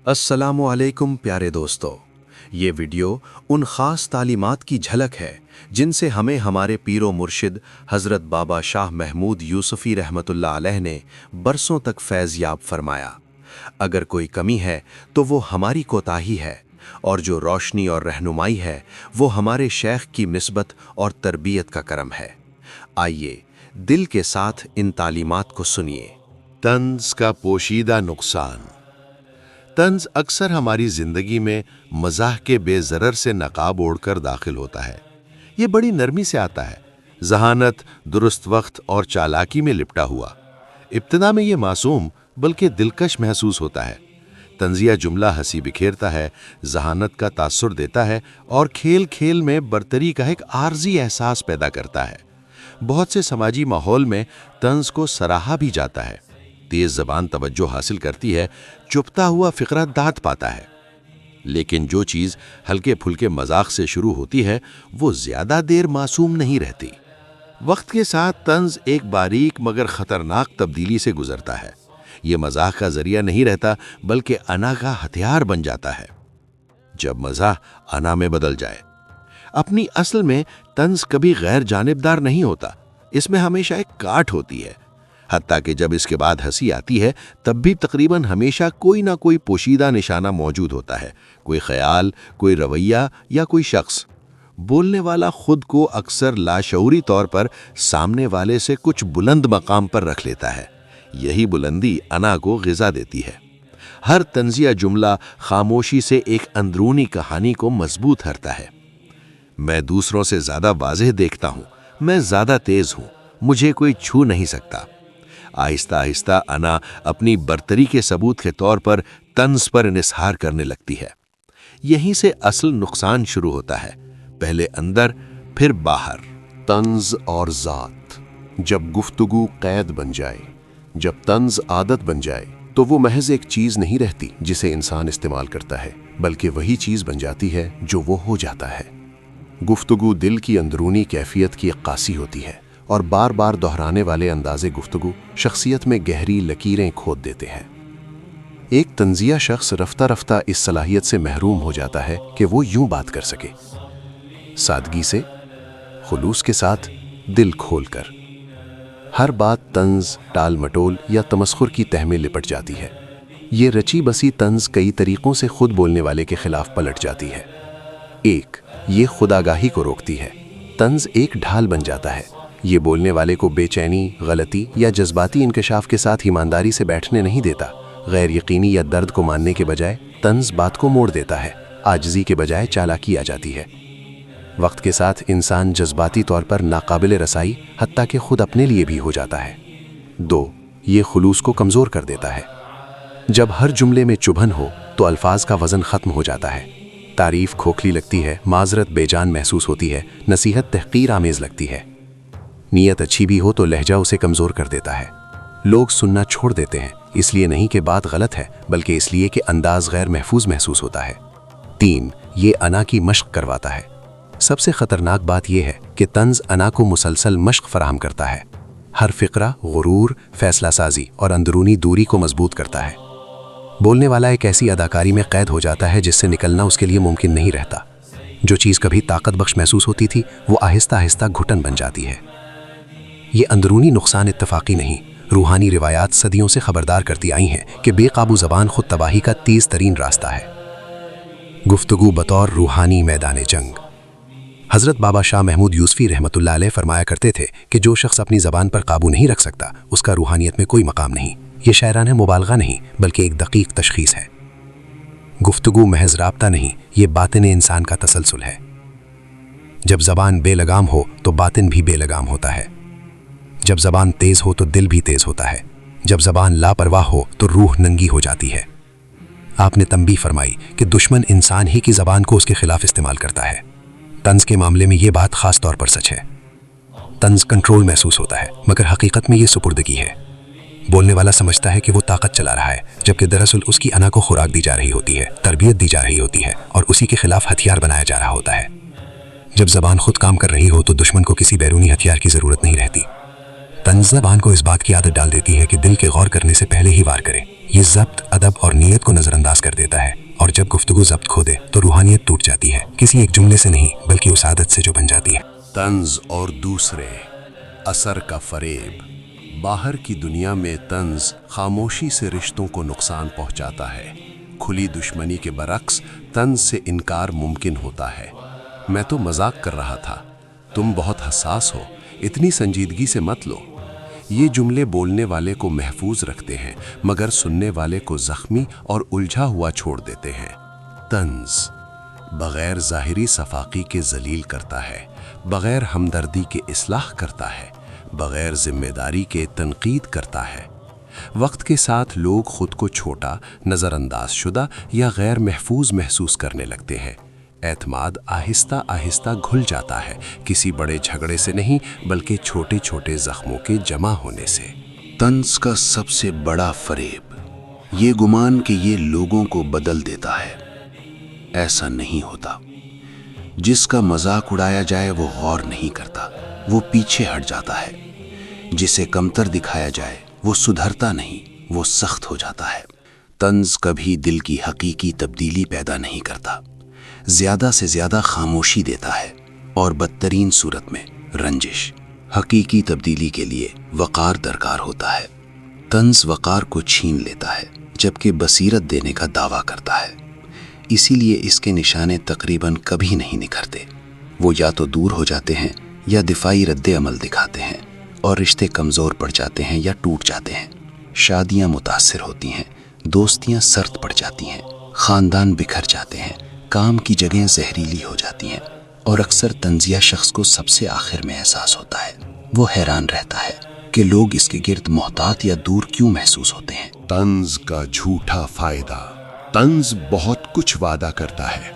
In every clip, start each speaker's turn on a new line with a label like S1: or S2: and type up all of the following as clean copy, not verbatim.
S1: अस्सलामु अलैकुम प्यारे दोस्तों। ये वीडियो उन ख़ास तालीमात की झलक है जिनसे हमें हमारे पीरो मुर्शिद हज़रत बाबा शाह महमूद यूसुफ़ी रहमतुल्लाह अलैह ने बरसों तक फैज़ याब फरमाया। अगर कोई कमी है तो वो हमारी कोताही है, और जो रोशनी और रहनुमाई है वो हमारे शेख की निस्बत और तरबियत का करम है। आइए दिल के साथ इन तालीमात को सुनिए।
S2: तंज का पोशीदा नुकसान। तंज अक्सर हमारी जिंदगी में मजाह के बेज़रर से नकाब ओढ़कर दाखिल होता है। ये बड़ी नरमी से आता है, जहानत, दुरुस्त वक्त और चालाकी में लिपटा हुआ। इब्तिदा में ये मासूम बल्कि दिलकश महसूस होता है। तंजिया जुमला हंसी बिखेरता है, जहानत का तासुर देता है और खेल खेल में बरतरी का एक आर्जी एहसास पैदा करता है। बहुत से समाजी माहौल में तंज को सराहा भी जाता है। तेज ज़बान तवज्जो हासिल करती है, चुपता हुआ फ़िक्रा दाद पाता है। लेकिन जो चीज़ हल्के फुल्के मजाक से शुरू होती है वो ज़्यादा देर मासूम नहीं रहती। वक्त के साथ तंज एक बारीक मगर ख़तरनाक तब्दीली से गुजरता है। ये मजाक का ज़रिया नहीं रहता बल्कि अना का हथियार बन जाता है। जब मज़ाक अना में बदल जाए। अपनी असल में तंज कभी गैर जानिबदार नहीं होता, इसमें हमेशा एक काट होती है। हत्ता कि जब इसके बाद हंसी आती है तब भी तकरीबन हमेशा कोई ना कोई पोशीदा निशाना मौजूद होता है, कोई ख्याल, कोई रवैया या कोई शख्स। बोलने वाला खुद को अक्सर लाशऊरी तौर पर सामने वाले से कुछ बुलंद मकाम पर रख लेता है। यही बुलंदी अना को ग़िज़ा देती है। हर तंजिया जुमला खामोशी से एक अंदरूनी कहानी को मजबूत हरता है। मैं दूसरों से ज़्यादा वाज़ेह देखता हूँ, मैं ज़्यादा तेज़ हूँ, मुझे कोई छू नहीं सकता। आहिस्ता आहिस्ता अना अपनी बरतरी के सबूत के तौर पर तंज पर इन्हिसार करने लगती है। यहीं से असल नुकसान शुरू होता है, पहले अंदर फिर बाहर।
S3: तंज और ज़ात। जब गुफ्तगू कैद बन जाए, जब तंज आदत बन जाए तो वो महज एक चीज़ नहीं रहती जिसे इंसान इस्तेमाल करता है, बल्कि वही चीज़ बन जाती है जो वो हो जाता है। गुफ्तगू दिल की अंदरूनी कैफियत की अक्कासी होती है और बार बार दोहराने वाले अंदाज़े गुफ्तगू शख्सियत में गहरी लकीरें खोद देते हैं। एक तंजिया शख्स रफ्ता रफ्ता इस सलाहियत से महरूम हो जाता है कि वो यूं बात कर सके, सादगी से, खुलूस के साथ, दिल खोलकर। हर बात तंज, टाल मटोल या तमस्खुर की तह में लिपट जाती है। ये रची बसी तंज कई तरीक़ों से खुद बोलने वाले के खिलाफ पलट जाती है। एक, ये खुदागाही को रोकती है। तंज एक ढाल बन जाता है। ये बोलने वाले को बेचैनी, गलती या जज्बाती इंकशाफ के साथ ईमानदारी से बैठने नहीं देता। गैर यकीनी या दर्द को मानने के बजाय तंज बात को मोड़ देता है। आजिज़ी के बजाय चालाकी आ जाती है। वक्त के साथ इंसान जज्बाती तौर पर नाकाबिल रसाई, हत्ता कि खुद अपने लिए भी हो जाता है। दो, ये खुलूस को कमज़ोर कर देता है। जब हर जुमले में चुभन हो तो अल्फाज का वज़न ख़त्म हो जाता है। तारीफ़ खोखली लगती है, माजरत बेजान महसूस होती है, नसीहत तहक़ीर आमेज़ लगती है। नीयत अच्छी भी हो तो लहजा उसे कमज़ोर कर देता है। लोग सुनना छोड़ देते हैं, इसलिए नहीं कि बात गलत है बल्कि इसलिए कि अंदाज गैर महफूज महसूस होता है। तीन, ये अना की मश्क करवाता है। सबसे ख़तरनाक बात यह है कि तंज अना को मुसलसल मश्क फराहम करता है। हर फ़िक्रा गुरूर, फ़ैसला साजी और अंदरूनी दूरी को मजबूत करता है। बोलने वाला एक ऐसी अदाकारी में कैद हो जाता है जिससे निकलना उसके लिए मुमकिन नहीं रहता। जो चीज़ कभी ताकत बख्श महसूस होती थी वो आहिस्ता आहिस्ता घुटन बन जाती है। ये अंदरूनी नुकसान इत्तफाकी नहीं, रूहानी रिवायात सदियों से खबरदार करती आई हैं कि बेकाबू ज़बान खुद तबाही का तेज़ तरीन रास्ता है। गुफ्तगू बतौर रूहानी मैदान जंग। हज़रत बाबा शाह महमूद यूसुफ़ी रहमतुल्लाह अलैह फरमाया करते थे कि जो शख्स अपनी ज़बान पर काबू नहीं रख सकता उसका रूहानियत में कोई मकाम नहीं। ये शायराना मुबालगा नहीं बल्कि एक दक़ीक़ तशख़ीस है। गुफ्तगू महज राब्ता नहीं, ये बातिन इंसान का तसलसल है। जब ज़बान बेलगाम हो तो बातिन भी बेलगाम होता है। जब ज़बान तेज़ हो तो दिल भी तेज़ होता है। जब ज़बान लापरवाह हो तो रूह नंगी हो जाती है। आपने तंबीह फरमाई कि दुश्मन इंसान ही की ज़बान को उसके खिलाफ इस्तेमाल करता है। तंज के मामले में ये बात ख़ास तौर पर सच है। तंज कंट्रोल महसूस होता है मगर हकीकत में ये सुपुर्दगी है। बोलने वाला समझता है कि वो ताकत चला रहा है, जबकि दरअसल उसकी अना को खुराक दी जा रही होती है, तरबियत दी जा रही होती है और उसी के खिलाफ हथियार बनाया जा रहा होता है। जब ज़बान खुद काम कर रही हो तो दुश्मन को किसी बैरूनी हथियार की ज़रूरत नहीं रहती। तंज ज़बान को इस बात की आदत डाल देती है कि दिल के गौर करने से पहले ही वार करे।
S4: یہ ضبط ادب اور نیت کو نظر انداز کر دیتا ہے، اور جب گفتگو ضبط کھو دے تو روحانیت ٹوٹ جاتی ہے، کسی ایک جملے سے نہیں بلکہ اس عادت سے جو بن جاتی ہے۔
S3: طنز اور دوسرے اثر کا فریب۔ باہر کی دنیا میں طنز خاموشی سے رشتوں کو نقصان پہنچاتا ہے۔ کھلی دشمنی کے برعکس طنز سے انکار ممکن ہوتا ہے۔ میں تو مذاق کر رہا تھا، تم بہت حساس ہو، اتنی سنجیدگی سے مت لو۔ یہ جملے بولنے والے کو محفوظ رکھتے ہیں مگر سننے والے کو زخمی اور الجھا ہوا چھوڑ دیتے ہیں۔ طنز بغیر ظاہری صفاقی کے ذلیل کرتا ہے، بغیر ہمدردی کے اصلاح کرتا ہے، بغیر ذمہ داری کے تنقید کرتا ہے۔ وقت کے ساتھ لوگ خود کو چھوٹا، نظر انداز شدہ یا غیر محفوظ محسوس کرنے لگتے ہیں۔ اعتماد آہستہ آہستہ گھل جاتا ہے، کسی بڑے جھگڑے سے نہیں بلکہ چھوٹے چھوٹے زخموں کے جمع ہونے سے۔
S5: طنز کا سب سے بڑا فریب یہ گمان کہ یہ لوگوں کو بدل دیتا ہے۔ ایسا نہیں ہوتا۔ جس کا مذاق اڑایا جائے وہ غور نہیں کرتا، وہ پیچھے ہٹ جاتا ہے۔ جسے کمتر دکھایا جائے وہ سدھرتا نہیں، وہ سخت ہو جاتا ہے۔ طنز کبھی دل کی حقیقی تبدیلی پیدا نہیں کرتا، زیادہ سے زیادہ خاموشی دیتا ہے، اور بدترین صورت میں رنجش۔ حقیقی تبدیلی کے لیے وقار درکار ہوتا ہے۔ طنز وقار کو چھین لیتا ہے جبکہ بصیرت دینے کا دعویٰ کرتا ہے۔ اسی لیے اس کے نشانے تقریباً کبھی نہیں نکھرتے۔ وہ یا تو دور ہو جاتے ہیں یا دفاعی رد عمل دکھاتے ہیں، اور رشتے کمزور پڑ جاتے ہیں یا ٹوٹ جاتے ہیں۔ شادیاں متاثر ہوتی ہیں، دوستیاں سرد پڑ جاتی ہیں، خاندان بکھر جاتے ہیں، کام کی جگہیں زہریلی ہو جاتی ہیں، اور اکثر طنزیہ شخص کو سب سے آخر میں احساس ہوتا ہے۔ وہ حیران رہتا ہے کہ لوگ اس کے گرد محتاط یا دور کیوں محسوس ہوتے ہیں۔
S3: طنز کا جھوٹا فائدہ۔ طنز بہت کچھ وعدہ کرتا ہے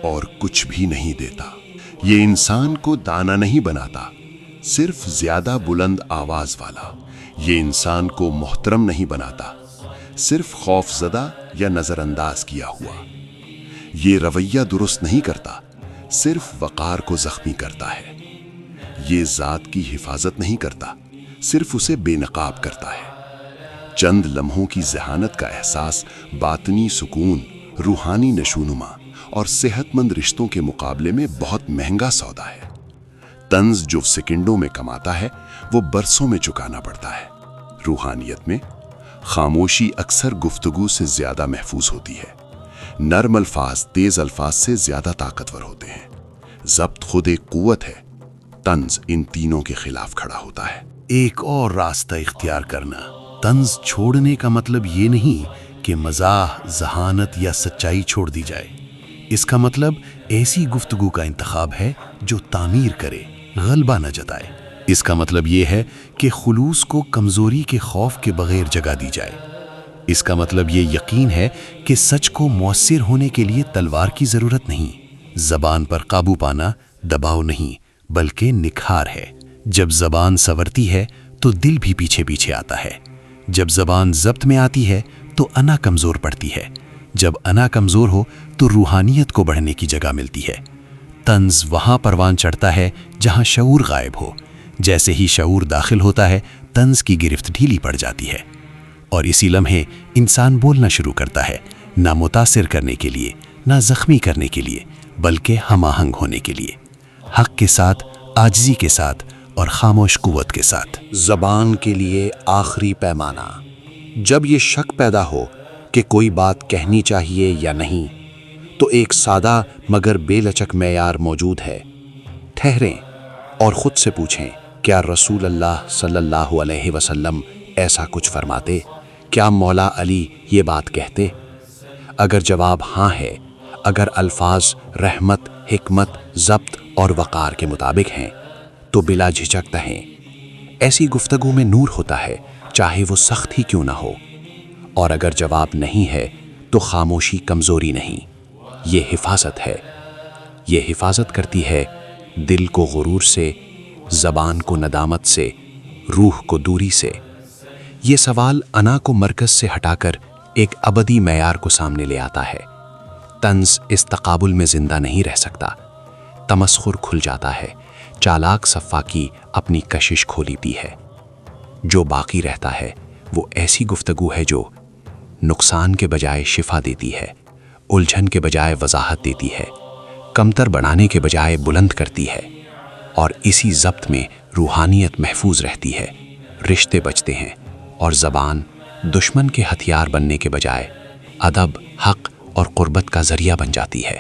S3: اور کچھ بھی نہیں دیتا۔ یہ انسان کو دانا نہیں بناتا، صرف زیادہ بلند آواز والا۔ یہ انسان کو محترم نہیں بناتا، صرف خوف زدہ یا نظر انداز کیا ہوا۔ یہ رویہ درست نہیں کرتا، صرف وقار کو زخمی کرتا ہے۔ یہ ذات کی حفاظت نہیں کرتا، صرف اسے بے نقاب کرتا ہے۔ چند لمحوں کی ذہانت کا احساس باطنی سکون، روحانی نشوونما اور صحت مند رشتوں کے مقابلے میں بہت مہنگا سودا ہے۔ طنز جو سیکنڈوں میں کماتا ہے وہ برسوں میں چکانا پڑتا ہے۔ روحانیت میں خاموشی اکثر گفتگو سے زیادہ محفوظ ہوتی ہے۔ نرم الفاظ تیز الفاظ سے زیادہ طاقتور ہوتے ہیں۔ ضبط خود ایک قوت ہے، طنز ان تینوں کے خلاف کھڑا ہوتا ہے۔
S5: ایک اور راستہ اختیار کرنا۔ طنز چھوڑنے کا مطلب یہ نہیں کہ مزاح، ذہانت یا سچائی چھوڑ دی جائے۔ اس کا مطلب ایسی گفتگو کا انتخاب ہے جو تعمیر کرے، غلبہ نہ جتائے۔ اس کا مطلب یہ ہے کہ خلوص کو کمزوری کے خوف کے بغیر جگہ دی جائے۔ اس کا مطلب یہ یقین ہے کہ سچ کو مؤثر ہونے کے لیے تلوار کی ضرورت نہیں۔ زبان پر قابو پانا دباؤ نہیں بلکہ نکھار ہے۔ جب زبان سنورتی ہے تو دل بھی پیچھے پیچھے آتا ہے۔ جب زبان ضبط میں آتی ہے تو انا کمزور پڑتی ہے۔ جب انا کمزور ہو تو روحانیت کو بڑھنے کی جگہ ملتی ہے۔ طنز وہاں پروان چڑھتا ہے جہاں شعور غائب ہو۔ جیسے ہی شعور داخل ہوتا ہے طنز کی گرفت ڈھیلی پڑ جاتی ہے، اور اسی لمحے انسان بولنا شروع کرتا ہے، نہ متاثر کرنے کے لیے، نہ زخمی کرنے کے لیے، بلکہ ہم آہنگ ہونے کے لیے، حق کے ساتھ، عاجزی کے ساتھ اور خاموش قوت کے ساتھ۔
S6: زبان کے لیے آخری پیمانہ۔ جب یہ شک پیدا ہو کہ کوئی بات کہنی چاہیے یا نہیں، تو ایک سادہ مگر بے لچک معیار موجود ہے۔ ٹھہریں اور خود سے پوچھیں، کیا رسول اللہ صلی اللہ علیہ وسلم ایسا کچھ فرماتے؟ کیا مولا علی یہ بات کہتے؟ اگر جواب ہاں ہے، اگر الفاظ رحمت، حکمت، ضبط اور وقار کے مطابق ہیں، تو بلا جھجک کہیں۔ ایسی گفتگو میں نور ہوتا ہے، چاہے وہ سخت ہی کیوں نہ ہو۔ اور اگر جواب نہیں ہے تو خاموشی کمزوری نہیں، یہ حفاظت ہے۔ یہ حفاظت کرتی ہے دل کو غرور سے، زبان کو ندامت سے، روح کو دوری سے۔ یہ سوال انا کو مرکز سے ہٹا کر ایک ابدی معیار کو سامنے لے آتا ہے۔ طنز اس تقابل میں زندہ نہیں رہ سکتا۔ تمسخر کھل جاتا ہے، چالاک سفاکی اپنی کشش کھو لیتی ہے۔ جو باقی رہتا ہے وہ ایسی گفتگو ہے جو نقصان کے بجائے شفا دیتی ہے، الجھن کے بجائے وضاحت دیتی ہے، کمتر بنانے کے بجائے بلند کرتی ہے، اور اسی ضبط میں روحانیت محفوظ رہتی ہے، رشتے بچتے ہیں، اور زبان دشمن کے ہتھیار بننے کے بجائے ادب، حق اور قربت کا ذریعہ بن جاتی ہے۔